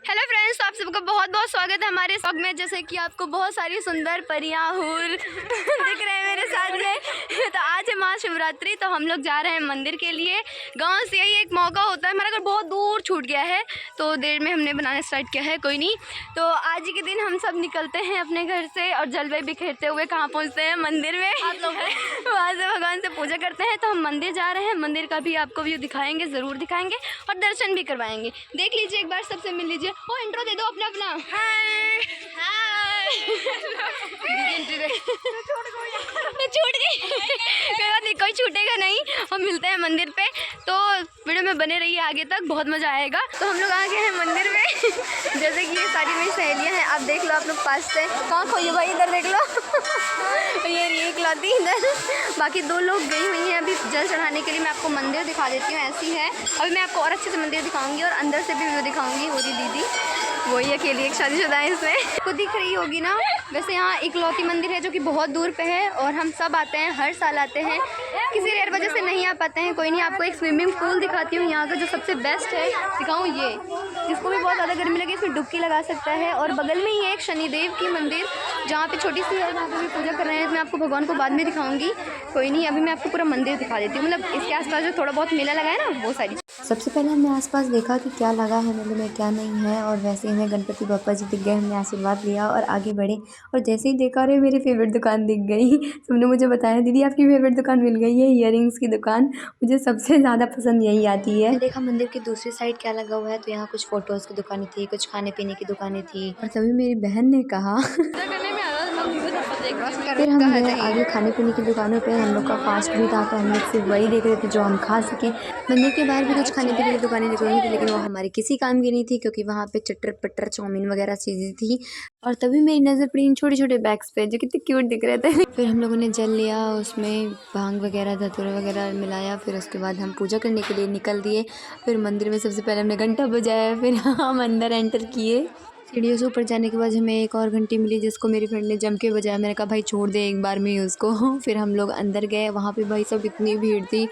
Hello friends, आप सबका बहुत बहुत स्वागत है हमारे ब्लॉग में। जैसे कि आपको बहुत सारी सुंदर परियां हूर दिख रहे हैं मेरे साथ में। तो आज है महाशिवरात्रि, तो हम लोग जा रहे हैं मंदिर के लिए। गांव से यही एक मौका होता है। हमारा घर बहुत दूर छूट गया है, तो देर में हमने बनाना स्टार्ट किया है। कोई नहीं, तो आज ही के दिन हम सब निकलते हैं अपने घर से और जलवे बिखेरते हुए कहाँ पहुँचते हैं? मंदिर में। वहाँ से भगवान से पूजा करते हैं। तो हम मंदिर जा रहे हैं। मंदिर का भी आपको व्यू दिखाएंगे, ज़रूर दिखाएंगे और दर्शन भी करवाएंगे। देख लीजिए, एक बार सबसे मिल लीजिए। ओ इंट्रो दे दो अपना अपना। हाय हाय। छूट गई, कोई बात नहीं, कोई छूटेगा नहीं। हम मिलते हैं मंदिर पे, तो वीडियो में बने रहिए आगे तक, बहुत मज़ा आएगा। तो हम लोग आ गए हैं मंदिर में। जैसे कि ये सारी मेरी सहेलियाँ हैं, आप देख लो आप लोग पास से। कहाँ खोइए भाई, इधर देख लो। ये एक लौती इधर, बाकी दो लोग गई हुई हैं अभी जल चढ़ाने के लिए। मैं आपको मंदिर दिखा देती हूँ, ऐसी है। अभी मैं आपको और अच्छे से मंदिर दिखाऊंगी और अंदर से भी व्यू दिखाऊंगी। हो रही दीदी, वही अकेली एक शादीशुदा है इसमें, खुद दिख रही होगी ना। वैसे यहाँ इकलौती मंदिर है जो कि बहुत दूर पे है और हम सब आते हैं, हर साल आते हैं। किसी रेयर वजह से नहीं आ पाते हैं, कोई नहीं। आपको एक स्विमिंग पूल दिखाती हूँ यहाँ का, जो सबसे बेस्ट है। दिखाऊँ ये, जिसको भी बहुत ज़्यादा गर्मी लगे इसमें डुबकी लगा सकता है। और बगल में ही है एक शनिदेव की मंदिर, जहाँ पे छोटी सी है, वहाँ पे भी पूजा कर रहे हैं। मैं आपको भगवान को बाद में दिखाऊंगी, कोई नहीं। अभी मैं आपको पूरा मंदिर दिखा देती हूँ, मतलब इसके आसपास जो थोड़ा बहुत मेला लगा है ना, वो सारी। सबसे पहले हमने आसपास देखा कि क्या लगा है मेले में, क्या नहीं है। और वैसे ही हमें गणपति बप्पा जी दिख गए। हमने आशीर्वाद लिया और आगे बढ़े। और जैसे ही देखा, अरे मेरी फेवरेट दुकान दिख गई। सबने मुझे बताया, दीदी आपकी फेवरेट दुकान मिल गई है, ईयरिंग्स की दुकान। मुझे सबसे ज़्यादा पसंद यही आती है। देखा मंदिर की दूसरी साइड क्या लगा हुआ है, तो यहाँ कुछ फोटोज़ की दुकानें थी, कुछ खाने पीने की दुकानें थी। और तभी मेरी बहन ने कहा फिर हम गए आगे खाने पीने की दुकानों पे। हम लोग का फास्ट भी था, तो हम लोग सिर्फ वही देख रहे थे जो हम खा सकें। मंदिर के बाहर भी कुछ खाने पीने की दुकानें लगी हुई थी, लेकिन वो हमारे किसी काम की नहीं थी, क्योंकि वहाँ पे चटर पटर चाउमीन वगैरह चीज़ें थी। और तभी मेरी नज़र पड़ी इन छोटे छोटे बैग्स पे, जो कितने क्यूट दिख रहे थे। फिर हम लोगों ने जल लिया, उसमें भांग वगैरह धतूरा वगैरह मिलाया। फिर उसके बाद हम पूजा करने के लिए निकल दिए। फिर मंदिर में सबसे पहले हमने घंटा बजाया, फिर हम अंदर एंटर किए। सीढ़ियों से ऊपर जाने के बाद हमें एक और घंटी मिली, जिसको मेरी फ्रेंड ने जम के बजाया। मैंने कहा भाई छोड़ दे एक बार में ही उसको। फिर हम लोग अंदर गए, वहाँ पे भाई सब इतनी भीड़ थी।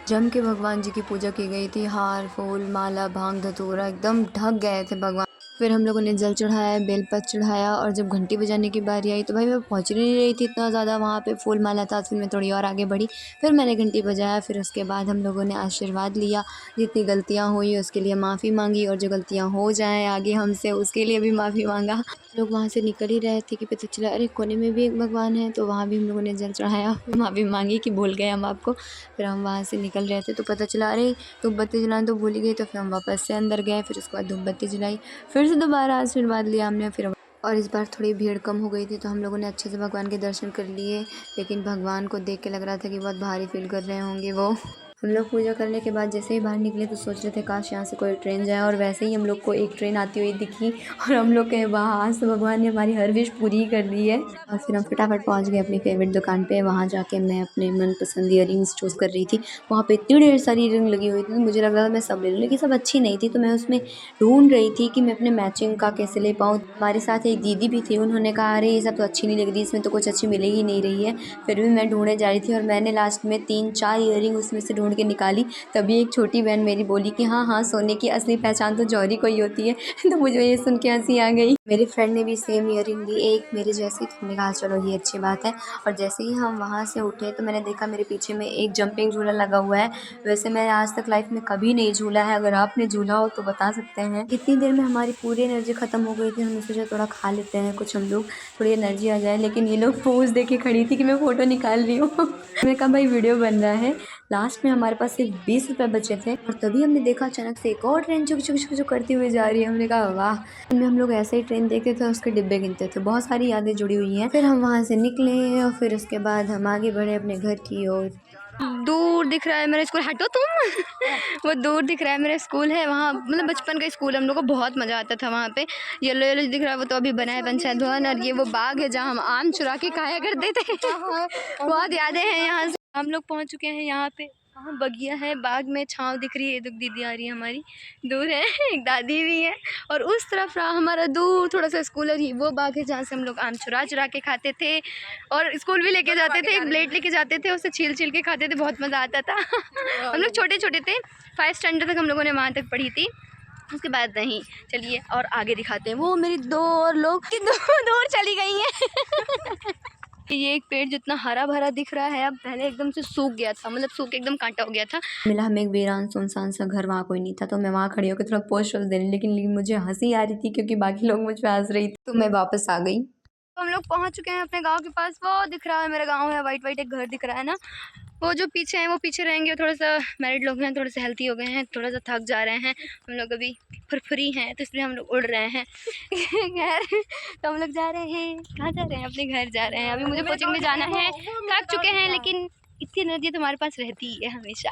जम के भगवान जी की पूजा की गई थी। हार फूल माला भांग धतूरा एकदम ढक गए थे भगवान। फिर हम लोगों ने जल चढ़ाया, बेलपत्र चढ़ाया। और जब घंटी बजाने की बारी आई, तो भाई मैं पहुँच नहीं रही थी इतना ज़्यादा, वहाँ पे फूल माला था। फिर मैं थोड़ी और आगे बढ़ी, फिर मैंने घंटी बजाया। फिर उसके बाद हम लोगों ने आशीर्वाद लिया। जितनी गलतियाँ हुई उसके लिए माफ़ी मांगी, और जो गलतियाँ हो जाएं आगे हमसे, उसके लिए भी माफ़ी मांगा। लोग वहाँ से निकल ही रहे थे कि पता चला अरे कोने में भी एक भगवान है, तो वहाँ भी हम लोगों ने जल चढ़ाया, माफ़ी मांगी कि भूल गए हम आपको। फिर हम वहाँ से निकल रहे थे, तो पता चला अरे धूपबत्ती जलाना तो भूल ही गई। तो फिर हम वापस से अंदर गए। फिर उसके बाद धूपबत्ती जलाई, फिर से दोबारा आशीर्वाद लिया हमने। फिर और इस बार थोड़ी भीड़ कम हो गई थी, तो हम लोगों ने अच्छे से भगवान के दर्शन कर लिए। लेकिन भगवान को देख के लग रहा था कि बहुत भारी फील कर रहे होंगे वो। हम लोग पूजा करने के बाद जैसे ही बाहर निकले, तो सोच रहे थे काश यहाँ से कोई ट्रेन जाए। और वैसे ही हम लोग को एक ट्रेन आती हुई दिखी, और हम लोग कहे वाह, आज तो भगवान ने हमारी हर विश पूरी कर दी है। और फिर हम फटाफट पहुँच गए अपनी फेवरेट दुकान पे। वहाँ जाके मैं अपने मनपसंद ईयरिंग्स चूज़ कर रही थी। वहाँ पे इतनी ढेर सारी ईयरिंग लगी हुई थी, तो मुझे लग रहा था मैं सब ले लूँ, लेकिन सब अच्छी नहीं थी। तो मैं उसमें ढूंढ रही थी कि मैं अपने मैचिंग का कैसे ले पाऊँ। हमारे साथ एक दीदी भी थी, उन्होंने कहा अरे ये सब तो अच्छी नहीं लग रही, इसमें तो कुछ अच्छी मिल ही नहीं रही है। फिर भी मैं ढूंढने जा रही थी, और मैंने लास्ट में 3-4 ईयरिंग उसमें से ढूंढ के निकाली। तभी एक छोटी बहन मेरी बोली कि हाँ हाँ, सोने की असली पहचान तो जौहरी को ही होती है। तो मुझे ये सुन के हंसी आ गई। मेरी फ्रेंड ने भी सेम ईयरिंग ली, एक मेरे जैसी। तो हमने कहा चलो ये अच्छी बात है। और जैसे ही हम वहाँ से उठे, तो मैंने देखा मेरे पीछे में एक जंपिंग झूला लगा हुआ है। वैसे मैंने आज तक लाइफ में कभी नहीं झूला है, अगर आपने झूला हो तो बता सकते हैं। इतनी देर में हमारी पूरी एनर्जी ख़त्म हो गई थी। हमने सोचा थोड़ा खा लेते हैं कुछ, हम लोग थोड़ी एनर्जी आ जाए। लेकिन ये लोग पोज दे के खड़ी थी कि मैं फ़ोटो निकाल रही हूँ। मैंने कहा भाई वीडियो बन रहा है। लास्ट में हमारे पास सिर्फ 20 रुपये बचे थे, और तभी हमने देखा अचानक से एक और ट्रेन चुक चुक चुक चुक करती हुई जा रही है। हमने कहा वाह। में हम लोग ऐसे ही ट्रेन देखते थे, उसके डिब्बे गिनते थे। बहुत सारी यादें जुड़ी हुई हैं। फिर हम वहाँ से निकले, और फिर उसके बाद हम आगे बढ़े अपने घर की ओर। दूर दिख रहा है मेरा स्कूल, हटो तुम। वो दूर दिख रहा है मेरा स्कूल है वहाँ, मतलब बचपन का स्कूल है, हम लोग को बहुत मज़ा आता था वहाँ पे। येलो येलो दिख रहा है वो तो अभी बना है पंचायत भवन। और ये वो बाग है जहाँ हम आम चुरा के खाया करते थे। बहुत यादें हैं यहाँ से। हम लोग पहुँच चुके हैं यहाँ पे। वहाँ बगिया है, बाग में छाँव दिख रही है। एक दीदी आ रही है हमारी, दूर है, एक दादी भी है। और उस तरफ रहा हमारा दूर थोड़ा सा स्कूल है, वो बाग है जहाँ से हम लोग आम चुरा चुरा के खाते थे। और स्कूल भी लेके जाते थे, एक प्लेट लेके जाते थे, उससे छील छील के खाते थे, बहुत मज़ा आता था। हम लोग छोटे छोटे थे, 5 स्टैंडर्ड तक हम लोगों ने वहाँ तक पढ़ी थी। उसके बाद नहीं। चलिए और आगे दिखाते हैं। वो मेरी दो और लोग की दूर चली गई हैं। ये एक पेड़ जितना हरा भरा दिख रहा है अब पहले एकदम से सूख गया था, मतलब सूख के एकदम कांटा हो गया था। मिला हमें एक वीरान सुनसान सा घर, वहाँ कोई नहीं था, तो मैं वहाँ खड़ी होकर थोड़ा पोस्ट दे रही, लेकिन मुझे हंसी आ रही थी क्योंकि बाकी लोग मुझ पर हंस रही थी, तो मैं वापस आ गई। तो हम लोग पहुंच चुके हैं अपने गांव के पास। वो दिख रहा है मेरा गांव है, वाइट वाइट एक घर दिख रहा है ना। वो जो पीछे हैं वो पीछे रहेंगे। थोड़ा सा मैरिड लोग हैं, थोड़े से हेल्थी हो गए हैं, थोड़ा सा थक जा रहे हैं। हम लोग अभी फ्री हैं तो इसलिए हम लोग उड़ रहे हैं। खैर तो हम लोग जा रहे हैं, कहाँ जा रहे हैं? अपने घर जा रहे हैं। अभी मुझे कोचिंग में जाना है, थक चुके हैं लेकिन इतनी एनर्जी तुम्हारे पास रहती है हमेशा।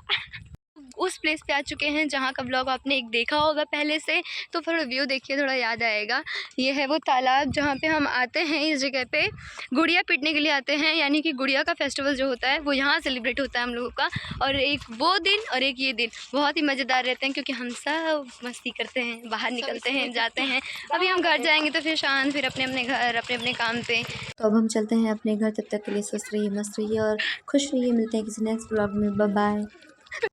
उस प्लेस पे आ चुके हैं जहाँ का ब्लॉग आपने एक देखा होगा पहले से, तो थोड़ा व्यू देखिए, थोड़ा याद आएगा। ये है वो तालाब जहाँ पे हम आते हैं। इस जगह पे गुड़िया पीटने के लिए आते हैं, यानी कि गुड़िया का फेस्टिवल जो होता है वो यहाँ सेलिब्रेट होता है हम लोगों का। और एक वो दिन और एक ये दिन बहुत ही मज़ेदार रहते हैं क्योंकि हम सब मस्ती करते हैं, बाहर निकलते हैं, जाते हैं। अभी हम घर जाएँगे तो फिर शांत, फिर अपने अपने घर, अपने अपने काम पे। तो अब हम चलते हैं अपने घर, तब तक के लिए स्वस्थ रहिए, मस्त रहिए और खुश रहिए। मिलते हैं किसी नेक्स्ट ब्लॉग में। Bye bye.